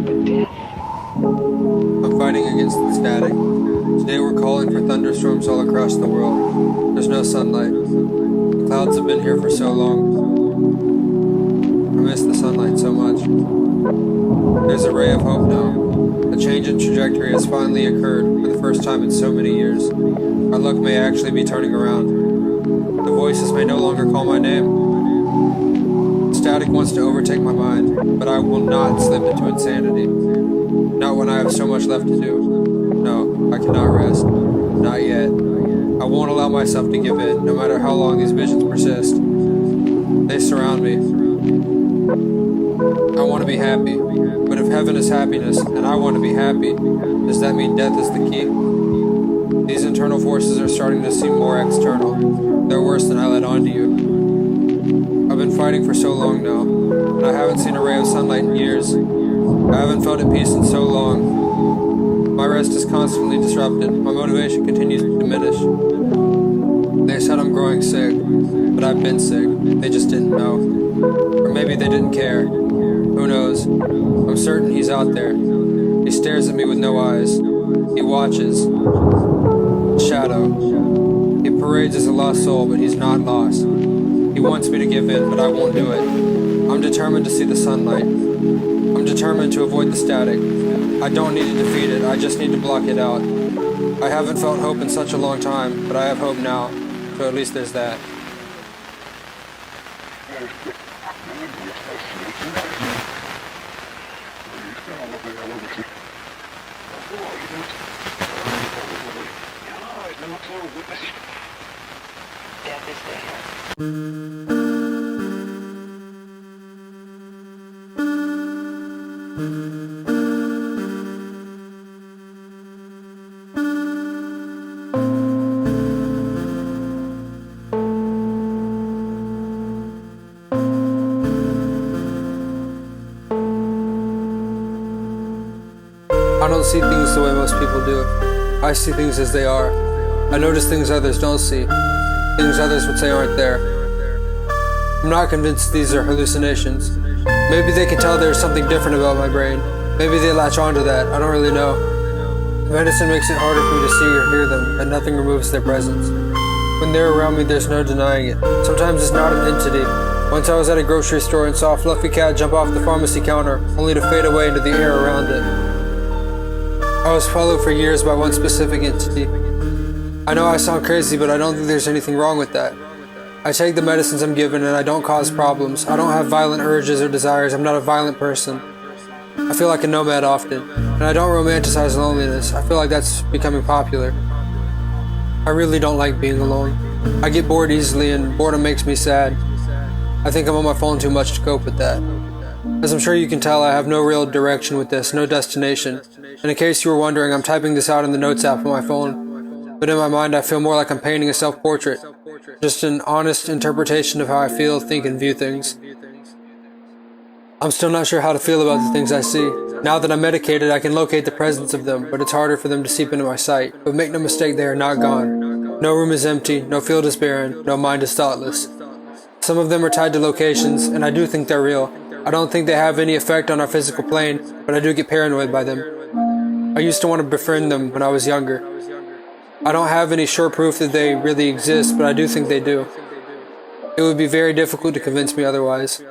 I'm fighting against the static. Today we're calling for thunderstorms all across the world. There's no sunlight. The clouds have been here for so long. I miss the sunlight so much. There's a ray of hope now. A change in trajectory has finally occurred for the first time in so many years. Our luck may actually be turning around. The voices may no longer call my name. Static wants to overtake my mind, but I will not slip into insanity. Not when I have so much left to do. No, I cannot rest. Not yet. I won't allow myself to give in, no matter how long these visions persist. They surround me. I want to be happy, but if heaven is happiness, and I want to be happy, does that mean death is the key? These internal forces are starting to seem more external. They're worse than I let on to you. I've been fighting for so long now, and I haven't seen a ray of sunlight in years. I haven't felt at peace in so long. My rest is constantly disrupted. My motivation continues to diminish. They said I'm growing sick, but I've been sick. They just didn't know. Or maybe they didn't care. Who knows? I'm certain he's out there. He stares at me with no eyes. He watches. Shadow. He parades as a lost soul, but he's not lost. He wants me to give in, but I won't do it. I'm determined to see the sunlight. I'm determined to avoid the static. I don't need to defeat it, I just need to block it out. I haven't felt hope in such a long time, but I have hope now. So at least there's that. Death is there. I don't see things the way most people do. I see things as they are. I notice things others don't see. Things others would say aren't there. I'm not convinced these are hallucinations. Maybe they can tell there's something different about my brain. Maybe they latch onto that, I don't really know. Medicine makes it harder for me to see or hear them, and nothing removes their presence. When they're around me, there's no denying it. Sometimes it's not an entity. Once I was at a grocery store and saw a fluffy cat jump off the pharmacy counter, only to fade away into the air around it. I was followed for years by one specific entity. I know I sound crazy, but I don't think there's anything wrong with that. I take the medicines I'm given and I don't cause problems. I don't have violent urges or desires. I'm not a violent person. I feel like a nomad often, and I don't romanticize loneliness. I feel like that's becoming popular. I really don't like being alone. I get bored easily and boredom makes me sad. I think I'm on my phone too much to cope with that. As I'm sure you can tell, I have no real direction with this, no destination. And in case you were wondering, I'm typing this out in the notes app on my phone. But in my mind, I feel more like I'm painting a self-portrait. Just an honest interpretation of how I feel, think, and view things. I'm still not sure how to feel about the things I see. Now that I'm medicated, I can locate the presence of them, but it's harder for them to seep into my sight. But make no mistake, they are not gone. No room is empty, no field is barren, no mind is thoughtless. Some of them are tied to locations, and I do think they're real. I don't think they have any effect on our physical plane, but I do get paranoid by them. I used to want to befriend them when I was younger. I don't have any sure proof that they really exist, but I do think they do. It would be very difficult to convince me otherwise.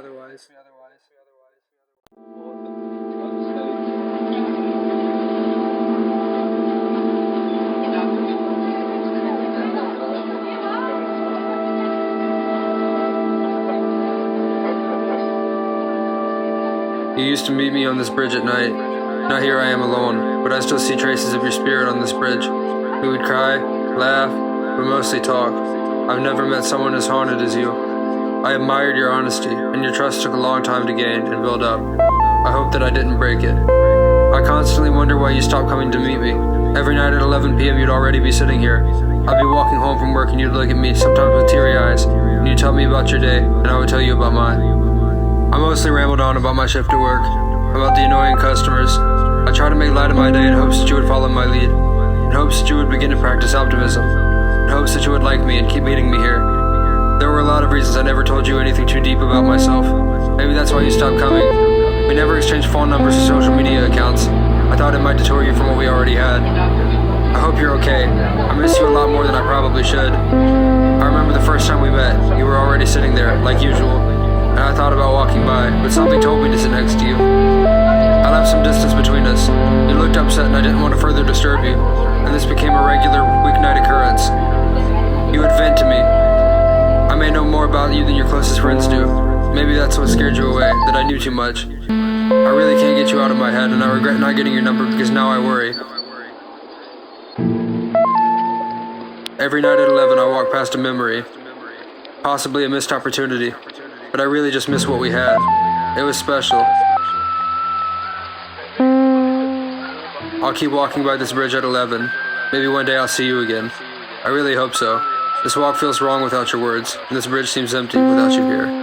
You used to meet me on this bridge at night. Now here I am alone, but I still see traces of your spirit on this bridge. We would cry, laugh, but mostly talk. I've never met someone as haunted as you. I admired your honesty, and your trust took a long time to gain and build up. I hope that I didn't break it. I constantly wonder why you stopped coming to meet me. Every night at 11 p.m. you'd already be sitting here. I'd be walking home from work and you'd look at me, sometimes with teary eyes, and you'd tell me about your day, and I would tell you about mine. I mostly rambled on about my shift at work, about the annoying customers. I tried to make light of my day in hopes that you would follow my lead, in hopes that you would begin to practice optimism, in hopes that you would like me and keep meeting me here. There were a lot of reasons I never told you anything too deep about myself. Maybe that's why you stopped coming. We never exchanged phone numbers or social media accounts. I thought it might detour you from what we already had. I hope you're okay. I miss you a lot more than I probably should. I remember the first time we met. You were already sitting there, like usual, and I thought about walking by, but something told me to sit next to you. I left some distance between us. You looked upset and I didn't want to further disturb you, and this became a regular weeknight occurrence. You would vent to me. I may know more about you than your closest friends do. Maybe that's what scared you away, that I knew too much. I really can't get you out of my head, and I regret not getting your number because now I worry. Every night at 11 I walk past a memory, possibly a missed opportunity, but I really just miss what we had. It was special. I'll keep walking by this bridge at 11. Maybe one day I'll see you again. I really hope so. This walk feels wrong without your words, and this bridge seems empty without you here.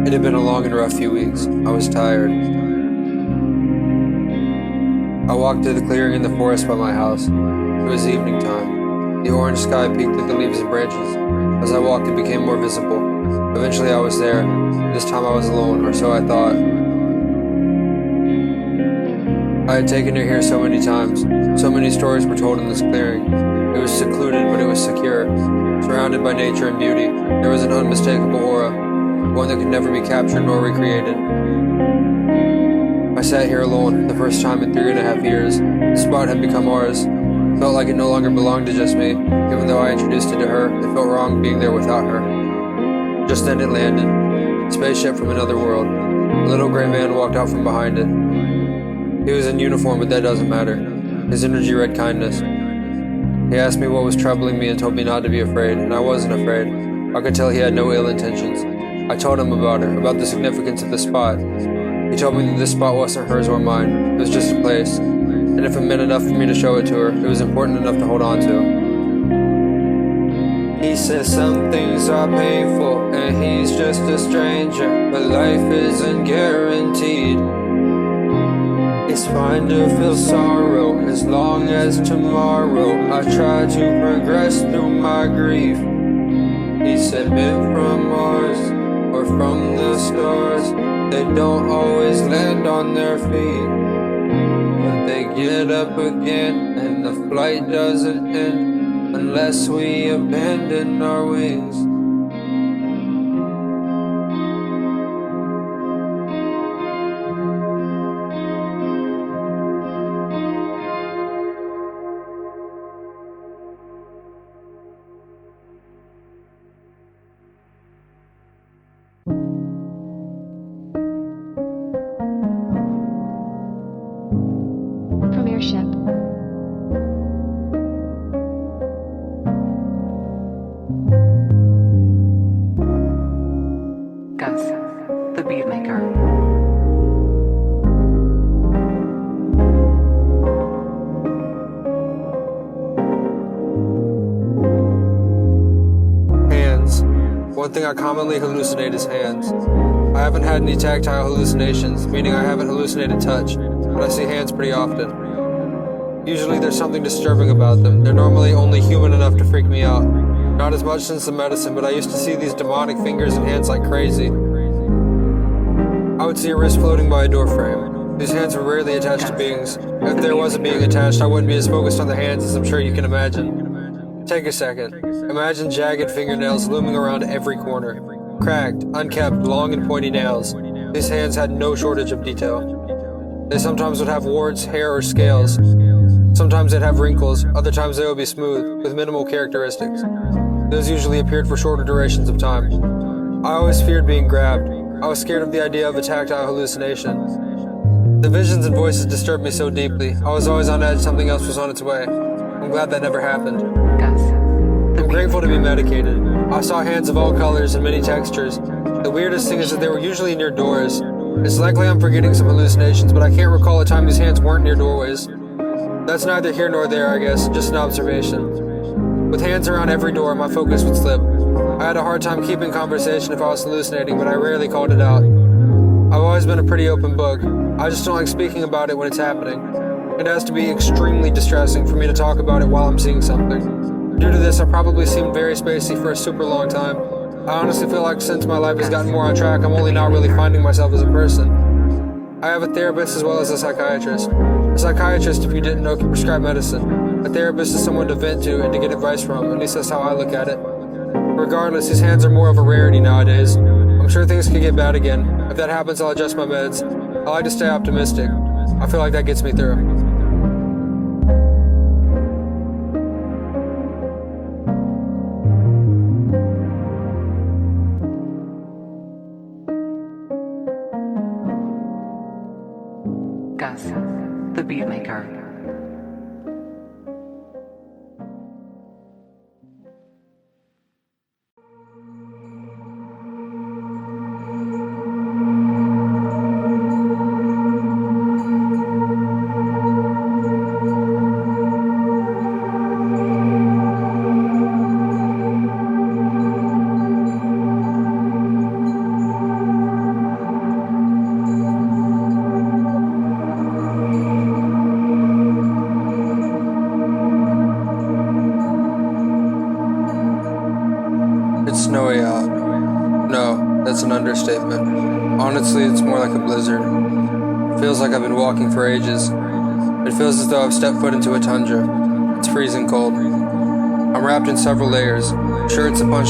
It had been a long and rough few weeks. I was tired. I walked to the clearing in the forest by my house. It was evening time. The orange sky peeked through the leaves and branches. As I walked, it became more visible. Eventually I was there. This time I was alone, or so I thought. I had taken her here so many times. So many stories were told in this clearing. It was secluded, but it was secure. Surrounded by nature and beauty, there was an unmistakable aura. One that could never be captured nor recreated. I sat here alone, the first time in 3.5 years. The spot had become ours. Felt like it no longer belonged to just me. Even though I introduced it to her, it felt wrong being there without her. Just then it landed. A spaceship from another world. A little gray man walked out from behind it. He was in uniform, but that doesn't matter. His energy read kindness. He asked me what was troubling me and told me not to be afraid, and I wasn't afraid. I could tell he had no ill intentions. I told him about her, about the significance of the spot. He told me that this spot wasn't hers or mine. It was just a place. And if it meant enough for me to show it to her, it was important enough to hold on to. He says some things are painful, and he's just a stranger, but life isn't guaranteed. It's fine to feel sorrow, as long as tomorrow I try to progress through my grief. He said men from Mars or from the stars, they don't always land on their feet, but they get up again, and the flight doesn't end unless we abandon our wings. Premiership. Gus, the beatmaker. Hands. One thing I commonly hallucinate is hands. I haven't had any tactile hallucinations, meaning I haven't hallucinated touch, but I see hands pretty often. Usually there's something disturbing about them. They're normally only human enough to freak me out. Not as much since the medicine, but I used to see these demonic fingers and hands like crazy. I would see a wrist floating by a door frame. These hands were rarely attached to beings. If there was a being attached, I wouldn't be as focused on the hands as I'm sure you can imagine. Take a second. Imagine jagged fingernails looming around every corner. Cracked, unkept, long and pointy nails. These hands had no shortage of detail. They sometimes would have warts, hair, or scales. Sometimes they'd have wrinkles, other times they would be smooth, with minimal characteristics. Those usually appeared for shorter durations of time. I always feared being grabbed. I was scared of the idea of a tactile hallucination. The visions and voices disturbed me so deeply. I was always on edge something else was on its way. I'm glad that never happened. Gus, I'm grateful to be medicated. I saw hands of all colors and many textures. The weirdest thing is that they were usually near doors. It's likely I'm forgetting some hallucinations, but I can't recall a time these hands weren't near doorways. That's neither here nor there, I guess, just an observation. With hands around every door, my focus would slip. I had a hard time keeping conversation if I was hallucinating, but I rarely called it out. I've always been a pretty open book. I just don't like speaking about it when it's happening. It has to be extremely distressing for me to talk about it while I'm seeing something. Due to this, I probably seemed very spacey for a super long time. I honestly feel like since my life has gotten more on track, I'm only now really finding myself as a person. I have a therapist as well as a psychiatrist. A psychiatrist, if you didn't know, can prescribe medicine. A therapist is someone to vent to and to get advice from, at least that's how I look at it. Regardless, his hands are more of a rarity nowadays. I'm sure things could get bad again. If that happens, I'll adjust my meds. I like to stay optimistic. I feel like that gets me through. Gus, the beatmaker. It's snowy out. No, that's an understatement. Honestly, it's more like a blizzard. It feels like I've been walking for ages. It feels as though I've stepped foot into a tundra. It's freezing cold. I'm wrapped in several layers. Shirts upon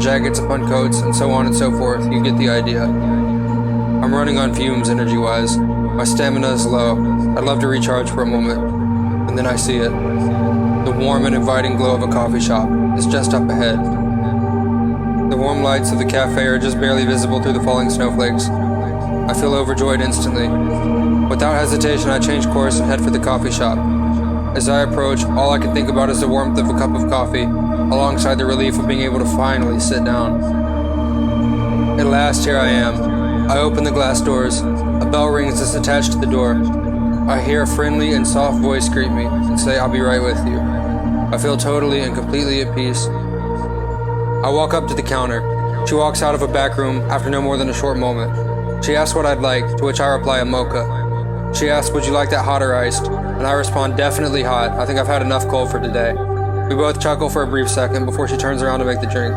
jackets upon coats, and so on and so forth. You get the idea. I'm running on fumes energy-wise. My stamina is low. I'd love to recharge for a moment. And then I see it. The warm and inviting glow of a coffee shop is just up ahead. The warm lights of the cafe are just barely visible through the falling snowflakes. I feel overjoyed instantly. Without hesitation, I change course and head for the coffee shop. As I approach, all I can think about is the warmth of a cup of coffee, alongside the relief of being able to finally sit down. At last, here I am. I open the glass doors. A bell rings that's attached to the door. I hear a friendly and soft voice greet me and say, "I'll be right with you." I feel totally and completely at peace. I walk up to the counter. She walks out of a back room after no more than a short moment. She asks what I'd like, to which I reply a mocha. She asks, "Would you like that hot or iced?" And I respond, "Definitely hot. I think I've had enough cold for today." We both chuckle for a brief second before she turns around to make the drink.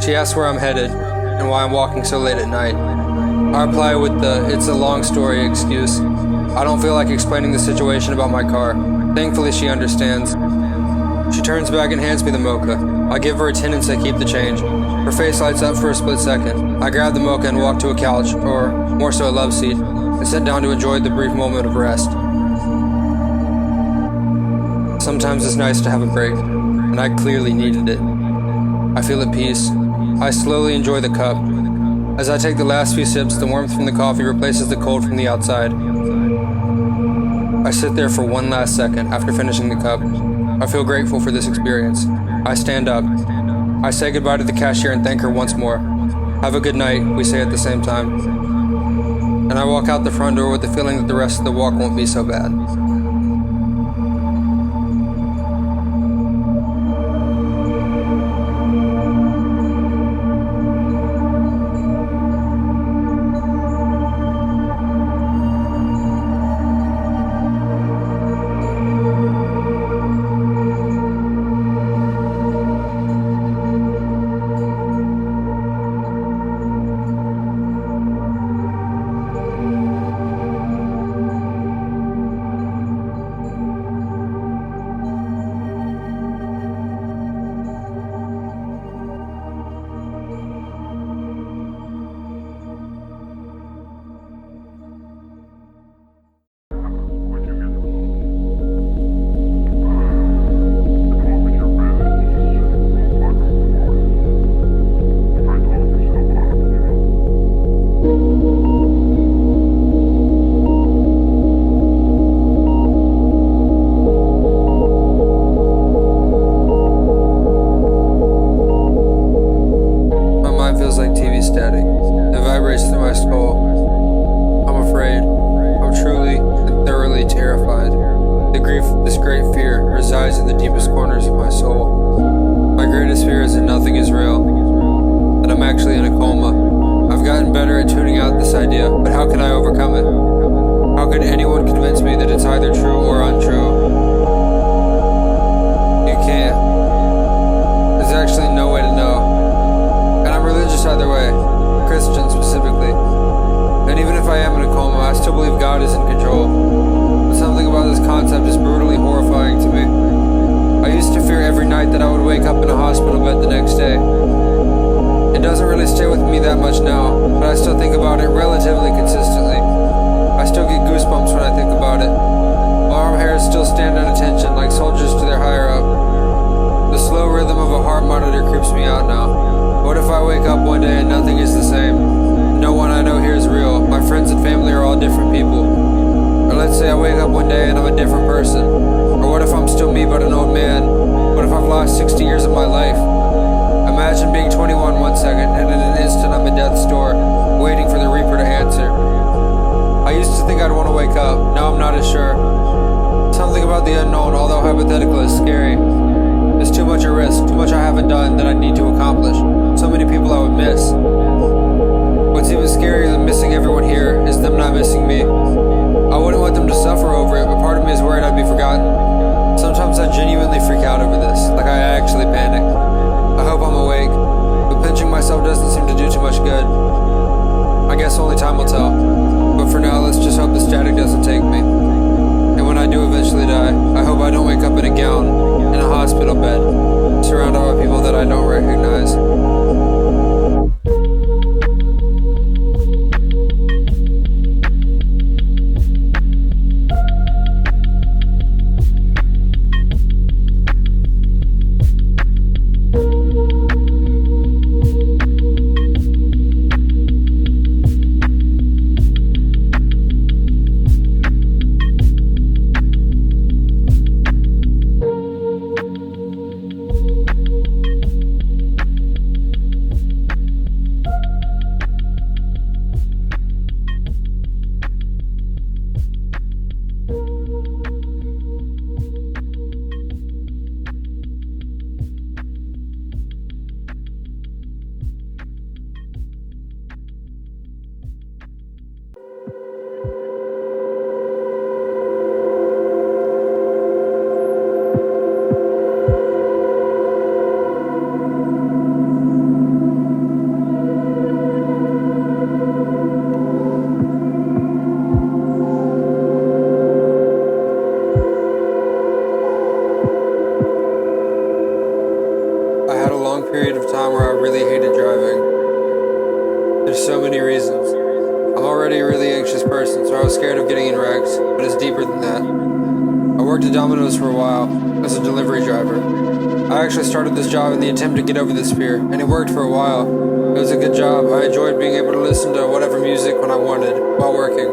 She asks where I'm headed and why I'm walking so late at night. I reply with the "it's a long story" excuse. I don't feel like explaining the situation about my car. Thankfully, she understands. She turns back and hands me the mocha. I give her a 10 and say keep the change. Her face lights up for a split second. I grab the mocha and walk to a couch, or more so a love seat, and sit down to enjoy the brief moment of rest. Sometimes it's nice to have a break, and I clearly needed it. I feel at peace. I slowly enjoy the cup. As I take the last few sips, the warmth from the coffee replaces the cold from the outside. I sit there for one last second after finishing the cup. I feel grateful for this experience. I stand up. I say goodbye to the cashier and thank her once more. "Have a good night," we say at the same time. And I walk out the front door with the feeling that the rest of the walk won't be so bad. deepest corners of my soul. My greatest fear is that nothing is real, that I'm actually in a coma. I've gotten better at tuning out this idea, but how can I overcome it? How can anyone convince me that it's either true or untrue? You can't. There's actually no way to know. And I'm religious either way, Christian specifically. And even if I am in a coma, I still believe God is in control. But something about this concept is brutally horrifying to me. I used to fear every night that I would wake up in a hospital bed the next day. It doesn't really stay with me that much now, but I still think about it relatively consistently. I still get goosebumps when I think about it. My arm hairs still stand at attention like soldiers to their higher up. The slow rhythm of a heart monitor creeps me out now. What if I wake up one day and nothing is the same? No one I know here is real. My friends and family are all different people. Or let's say I wake up one day and I'm a different person. Or what if I'm still me but an old man? What if I've lost 60 years of my life? Imagine being 21 1 second and in an instant I'm at death's door, waiting for the Reaper to answer. I used to think I'd want to wake up, now I'm not as sure. Something about the unknown, although hypothetical, is scary. There's too much at risk, too much I haven't done that I need to accomplish, so many people I would miss. What's even scarier than missing everyone here is them not missing me. I wouldn't want them to suffer over it, but part of me is worried I'd be forgotten. Sometimes I genuinely freak out over this, like I actually panic. I hope I'm awake, but pinching myself doesn't seem to do too much good. I guess only time will tell, but for now let's just hope the static doesn't take me. And when I do eventually die, I hope I don't wake up in a gown, in a hospital bed, surrounded by people that I don't recognize. Period of time where I really hated driving. There's so many reasons. I'm already a really anxious person, so I was scared of getting in wrecks, but it's deeper than that. I worked at Domino's for a while as a delivery driver. I actually started this job in the attempt to get over this fear, and it worked for a while. It was a good job. I enjoyed being able to listen to whatever music when I wanted while working.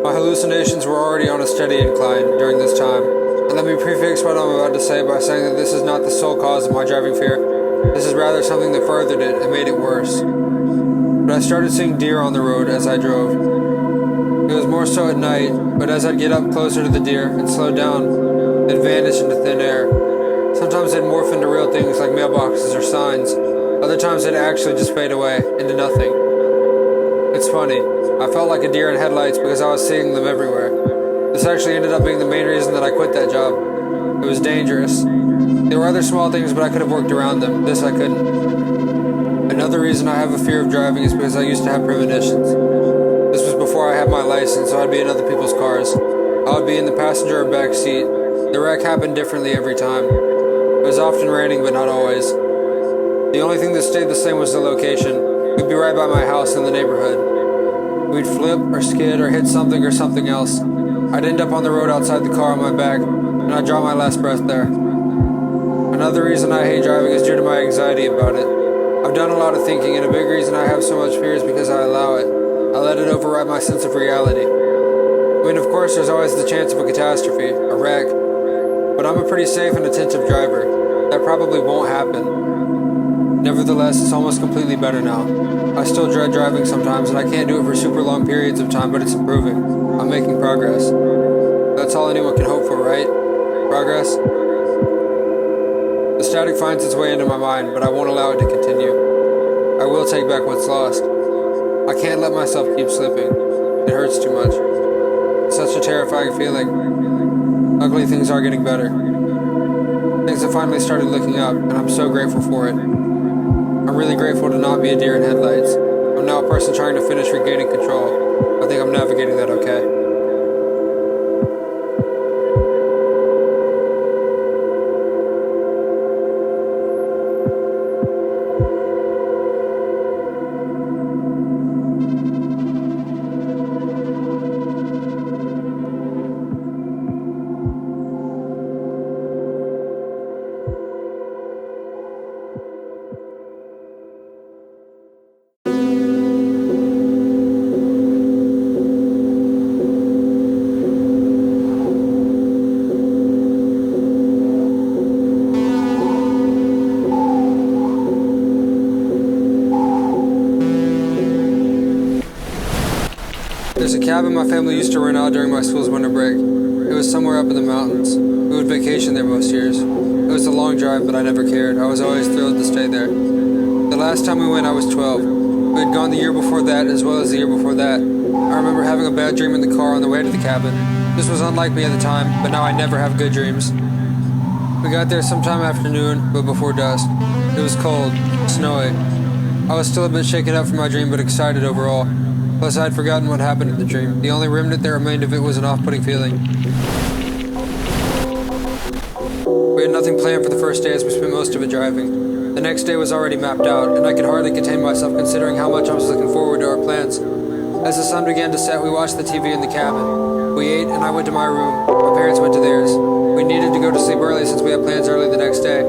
My hallucinations were already on a steady incline during this time. And let me prefix what I'm about to say by saying that this is not the sole cause of my driving fear. This is rather something that furthered it and made it worse. But I started seeing deer on the road as I drove. It was more so at night, but as I'd get up closer to the deer and slow down, they'd vanish into thin air. Sometimes they'd morph into real things like mailboxes or signs. Other times they'd actually just fade away into nothing. It's funny, I felt like a deer in headlights because I was seeing them everywhere. This actually ended up being the main reason that I quit that job. It was dangerous. There were other small things, but I could have worked around them. This I couldn't. Another reason I have a fear of driving is because I used to have premonitions. This was before I had my license, so I'd be in other people's cars. I would be in the passenger or back seat. The wreck happened differently every time. It was often raining, but not always. The only thing that stayed the same was the location. We'd be right by my house in the neighborhood. We'd flip or skid or hit something or something else. I'd end up on the road outside the car on my back, and I'd draw my last breath there. Another reason I hate driving is due to my anxiety about it. I've done a lot of thinking, and a big reason I have so much fear is because I allow it. I let it override my sense of reality. I mean, of course, there's always the chance of a catastrophe, a wreck, but I'm a pretty safe and attentive driver. That probably won't happen. Nevertheless, it's almost completely better now. I still dread driving sometimes, and I can't do it for super long periods of time, but it's improving. I'm making progress. That's all anyone can hope for, right? Progress? The static finds its way into my mind, but I won't allow it to continue. I will take back what's lost. I can't let myself keep slipping. It hurts too much. It's such a terrifying feeling. Luckily, things are getting better. Things have finally started looking up, and I'm so grateful for it. I'm really grateful to not be a deer in headlights. I'm now a person trying to finish regaining control. I think I'm navigating that okay. There's a cabin my family used to rent out during my school's winter break. It was somewhere up in the mountains. We would vacation there most years. It was a long drive, but I never cared. I was always thrilled to stay there. The last time we went, I was 12. We had gone the year before that, as well as the year before that. I remember having a bad dream in the car on the way to the cabin. This was unlike me at the time, but now I never have good dreams. We got there sometime afternoon, but before dusk. It was cold, snowy. I was still a bit shaken up from my dream, but excited overall. Plus, I had forgotten what happened in the dream. The only remnant that remained of it was an off-putting feeling. We had nothing planned for the first day as we spent most of it driving. The next day was already mapped out, and I could hardly contain myself considering how much I was looking forward to our plans. As the sun began to set, we watched the TV in the cabin. We ate, and I went to my room. My parents went to theirs. We needed to go to sleep early since we had plans early the next day.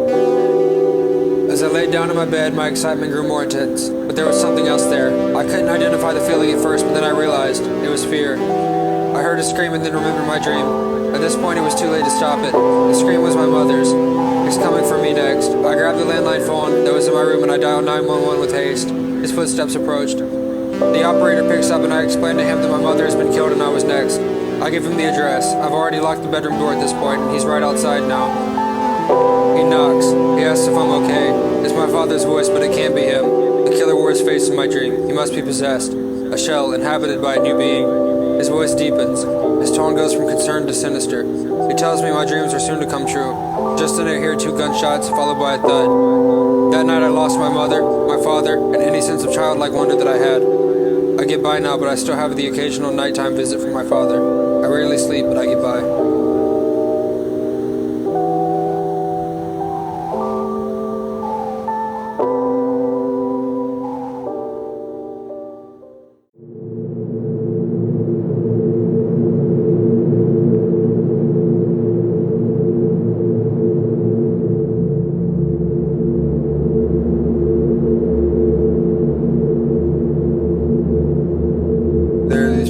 As I laid down in my bed, my excitement grew more intense. But there was something else there. I couldn't identify the feeling at first, but then I realized it was fear. I heard a scream and then remembered my dream. At this point, it was too late to stop it. The scream was my mother's. He's coming for me next. I grabbed the landline phone that was in my room and I dialed 911 with haste. His footsteps approached. The operator picks up and I explained to him that my mother has been killed and I was next. I give him the address. I've already locked the bedroom door at this point and he's right outside now. He knocks. He asks if I'm okay. It's my father's voice, but it can't be him. The killer wore his face in my dream. He must be possessed. A shell inhabited by a new being. His voice deepens. His tone goes from concerned to sinister. He tells me my dreams are soon to come true. Just then I hear 2 gunshots followed by a thud. That night I lost my mother, my father, and any sense of childlike wonder that I had. I get by now, but I still have the occasional nighttime visit from my father. I rarely sleep, but I get by.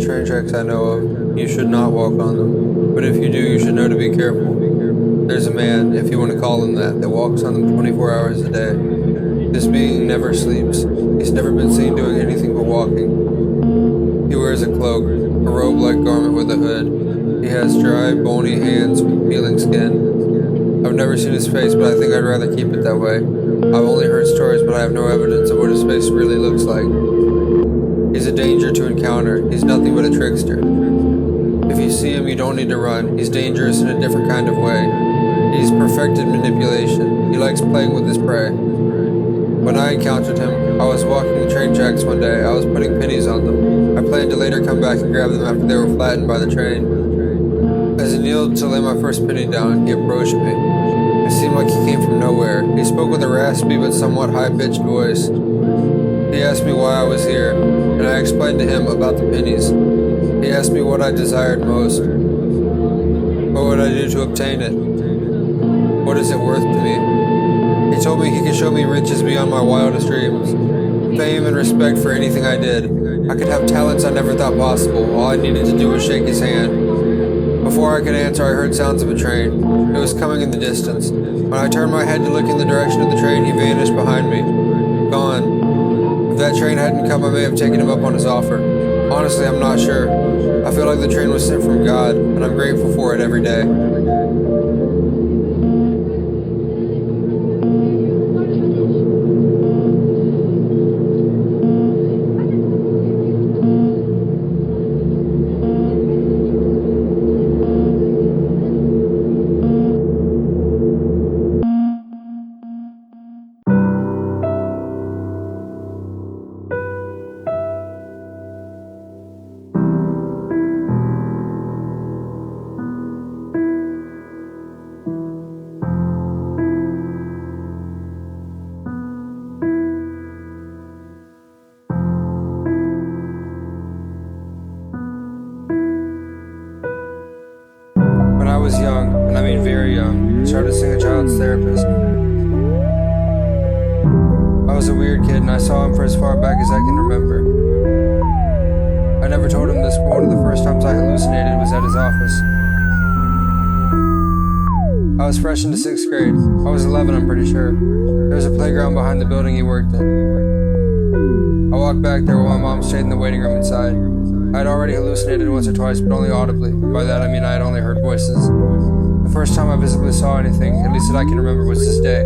Train tracks I know of, you should not walk on them, but if you do, you should know to be careful. There's a man, if you want to call him that walks on them 24 hours a day. This being never sleeps. He's never been seen doing anything but walking. He wears a cloak, a robe-like garment with a hood. He has dry, bony hands with peeling skin. I've never seen his face, but I think I'd rather keep it that way. I've only heard stories, but I have no evidence of what his face really looks like. He's a danger to encounter. He's nothing but a trickster. If you see him, you don't need to run. He's dangerous in a different kind of way. He's perfected manipulation. He likes playing with his prey. When I encountered him, I was walking the train tracks one day. I was putting pennies on them. I planned to later come back and grab them after they were flattened by the train. As he kneeled to lay my first penny down, he approached me. It seemed like he came from nowhere. He spoke with a raspy but somewhat high-pitched voice. He asked me why I was here, and I explained to him about the pennies. He asked me what I desired most. What would I do to obtain it? What is it worth to me? He told me he could show me riches beyond my wildest dreams. Fame and respect for anything I did. I could have talents I never thought possible. All I needed to do was shake his hand. Before I could answer, I heard sounds of a train. It was coming in the distance. When I turned my head to look in the direction of the train, he vanished behind me. Gone. If that train hadn't come, I may have taken him up on his offer. Honestly, I'm not sure. I feel like the train was sent from God, and I'm grateful for it every day. When I was young, and I mean very young, I started seeing a child's therapist. I was a weird kid, and I saw him for as far back as I can remember. I never told him this, but one of the first times I hallucinated was at his office. I was fresh into 6th grade. I was 11, I'm pretty sure. There was a playground behind the building he worked in. I walked back there while my mom stayed in the waiting room inside. I had already hallucinated once or twice, but only audibly. By that I mean I had only heard voices. The first time I visibly saw anything, at least that I can remember, was this day.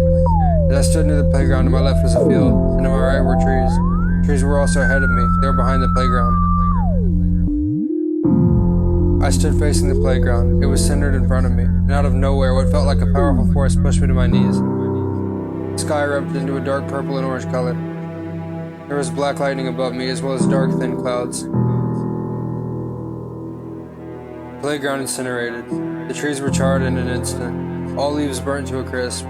As I stood near the playground, to my left was a field, and to my right were trees. Trees were also ahead of me. They were behind the playground. I stood facing the playground. It was centered in front of me, and out of nowhere, what felt like a powerful force pushed me to my knees. The sky erupted into a dark purple and orange color. There was black lightning above me, as well as dark, thin clouds. The playground incinerated. The trees were charred in an instant. All leaves burnt to a crisp.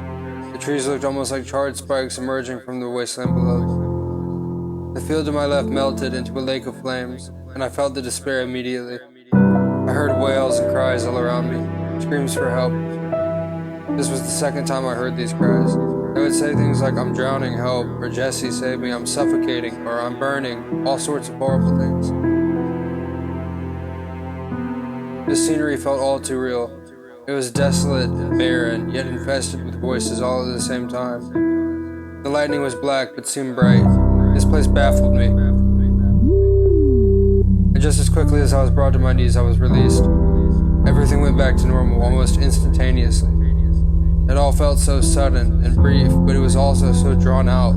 The trees looked almost like charred spikes emerging from the wasteland below. The field to my left melted into a lake of flames, and I felt the despair immediately. I heard wails and cries all around me, screams for help. This was the second time I heard these cries. They would say things like, "I'm drowning, help," or "Jesse, save me, I'm suffocating," or "I'm burning," all sorts of horrible things. The scenery felt all too real. It was desolate and barren, yet infested with voices all at the same time. The lightning was black, but seemed bright. This place baffled me. And just as quickly as I was brought to my knees, I was released. Everything went back to normal almost instantaneously. It all felt so sudden and brief, but it was also so drawn out.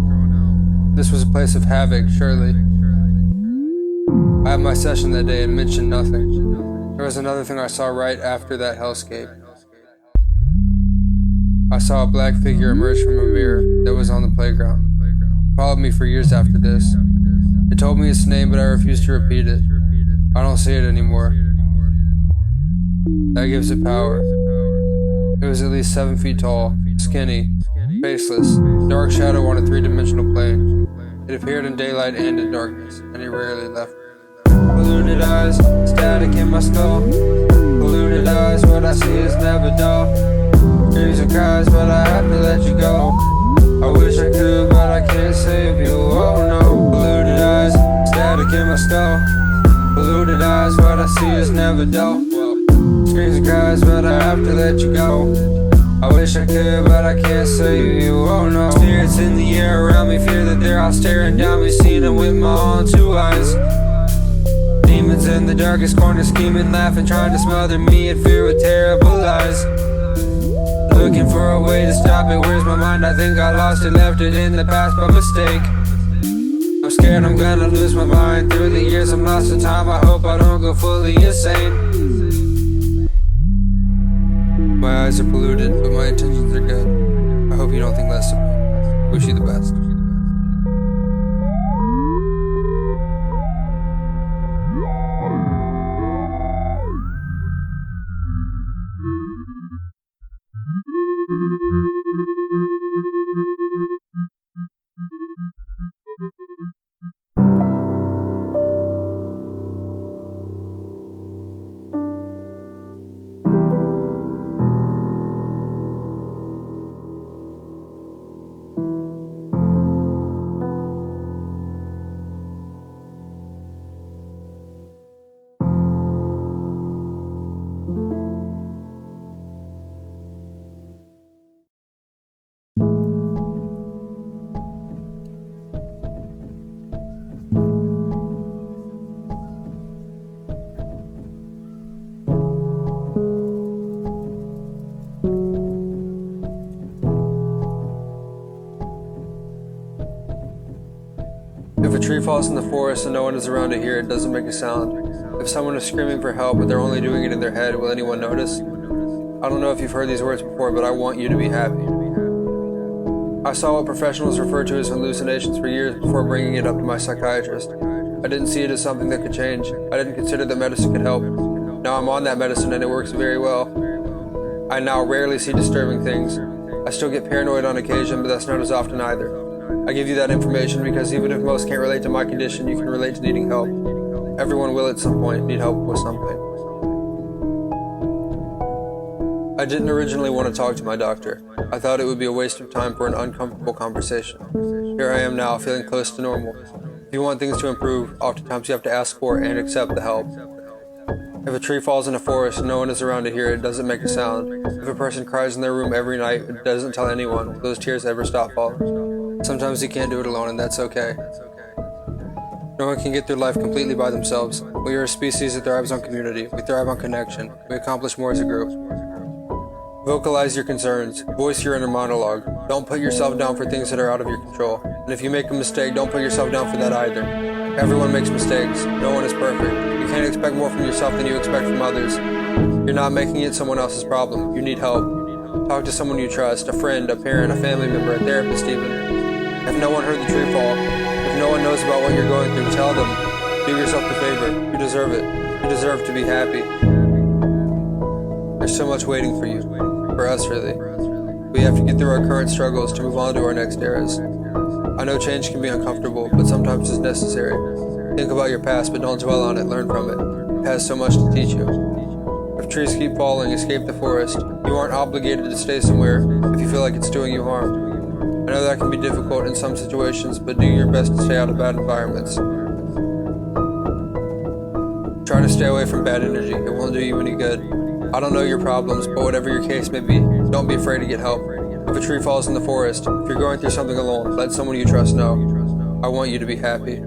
This was a place of havoc, surely. I had my session that day and mentioned nothing. There was another thing I saw right after that hellscape. I saw a black figure emerge from a mirror that was on the playground. It followed me for years after this. It told me its name, but I refused to repeat it. I don't see it anymore. That gives it power. It was at least 7 feet tall, skinny, faceless, dark shadow on a 3-dimensional plane. It appeared in daylight and in darkness, and it rarely left. Polluted eyes, static in my skull. Polluted eyes, what I see is never dull. Screams and cries, but I have to let you go. I wish I could, but I can't save you, oh no. Polluted eyes, static in my skull. Polluted eyes, what I see is never dull. Screams and cries, but I have to let you go. I wish I could, but I can't save you, oh no. Spirits in the air around me, fear that they're all staring down me. Seen them with my own 2 eyes. Demons in the darkest corner, scheming, laughing, trying to smother me in fear with terrible lies. Looking for a way to stop it, where's my mind? I think I lost it, left it in the past by mistake. I'm scared I'm gonna lose my mind. Through the years I'm lost in time, I hope I don't go fully insane. My eyes are polluted, but my intentions are good. I hope you don't think less of me. Wish you the best. tree falls in the forest and no one is around to hear it, doesn't make a sound. If someone is screaming for help but they're only doing it in their head, will anyone notice? I don't know if you've heard these words before, but I want you to be happy. I saw what professionals refer to as hallucinations for years before bringing it up to my psychiatrist. I didn't see it as something that could change. I didn't consider that medicine could help. Now I'm on that medicine and it works very well. I now rarely see disturbing things. I still get paranoid on occasion, but that's not as often either. I give you that information because even if most can't relate to my condition, you can relate to needing help. Everyone will at some point need help with something. I didn't originally want to talk to my doctor. I thought it would be a waste of time for an uncomfortable conversation. Here I am now, feeling close to normal. If you want things to improve, oftentimes you have to ask for and accept the help. If a tree falls in a forest and no one is around to hear it, doesn't make a sound. If a person cries in their room every night and doesn't tell anyone, will those tears ever stop falling? Sometimes you can't do it alone, and that's okay. No one can get through life completely by themselves. We are a species that thrives on community. We thrive on connection. We accomplish more as a group. Vocalize your concerns. Voice your inner monologue. Don't put yourself down for things that are out of your control. And if you make a mistake, don't put yourself down for that either. Everyone makes mistakes. No one is perfect. You can't expect more from yourself than you expect from others. You're not making it someone else's problem. You need help. Talk to someone you trust, a friend, a parent, a family member, a therapist even. If no one heard the tree fall, if no one knows about what you're going through, tell them. Do yourself the favor. You deserve it. You deserve to be happy. There's so much waiting for you. For us, really. We have to get through our current struggles to move on to our next eras. I know change can be uncomfortable, but sometimes it's necessary. Think about your past, but don't dwell on it. Learn from it. It has so much to teach you. If trees keep falling, escape the forest. You aren't obligated to stay somewhere if you feel like it's doing you harm. I know that can be difficult in some situations, but do your best to stay out of bad environments. Try to stay away from bad energy. It won't do you any good. I don't know your problems, but whatever your case may be, don't be afraid to get help. If a tree falls in the forest, if you're going through something alone, let someone you trust know. I want you to be happy.